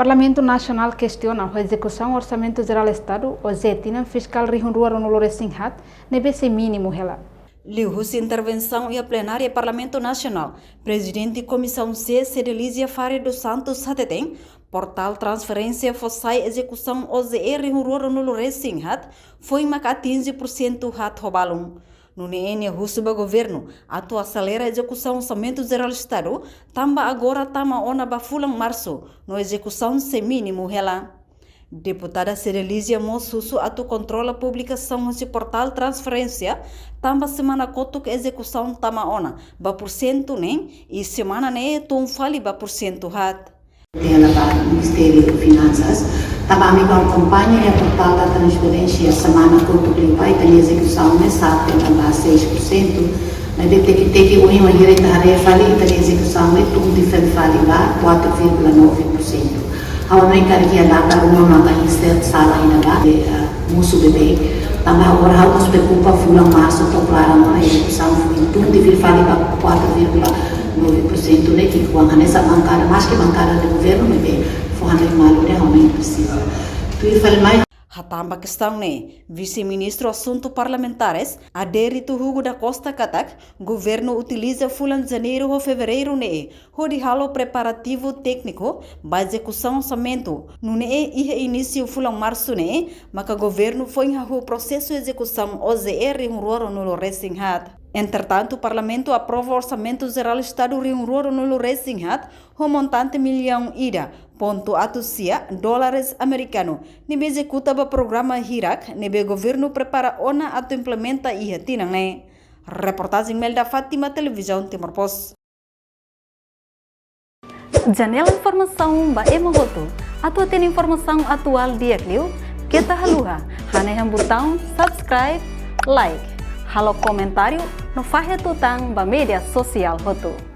Parlamento Nacional questiona a execução do Orçamento Geral do Estado, o Zetina Fiscal Rihunrua Ronolo Singhat, nebesse mínimo ela. Liu-se intervenção e a plenária Parlamento Nacional, Presidente Comissão C, Cedelísia Fare dos Santos Hateteng, Portal Transferência Fossai Execução OZR Rihunrua Ronolo Singhat, foi maca 15% hat robalum. No NN russo do governo, atua acelera a execução do Orçamento Geral do Estado, tamba agora tama ona bafulang março, no execução sem mínimo ela. Deputada Cedelísia Mossusso atu controla a publicação nesse portal transferência, tamba semana kotuk execução tama ona, ba por cento nem, e semana ne tum fali ba por cento hat. Ela Ministério de Finanças, também acompanha o portal da transferência semana quanto que vai ter execução mensal pela 6%, mas deve ter que uma tarefa ali da execução é tudo diferente lá 4,9%. A única que a data uma insert sala ainda lá musu bebê, também agora nos preocupa fulan março to claro a execução foi tudo diferente lá 4,9%, né, que com essa bancada, mais que bancada do governo, realmente precisa. Hatamba questão ne, vice-ministro assunto parlamentares, Adérito Hugo da Costa Katak, governo utiliza fulan janeiro ou fevereiro ne, hodi halo preparativo técnico, ba execução orçamento, no ne e início fulan março ne, maka governo foi o processo de execução OZR Rihunrua no Singhat. Entretanto, o Parlamento aprova o Orçamento Geral do Estado Rihunrua no Singhat, o montante milhão ida, ponto atusia, dólares americano. Nebe executa o programa Hirak, nebe governo prepara ona atu implementa iha tinang ne. Reportagem Melda Fátima, Televisão Timor Post. Janela informação ba emogoto. Atu tem informação atual dia kliu, kita haluha, haneham botão subscribe, like. Halo comentário no Fahe Tutang ba media sosial hotu.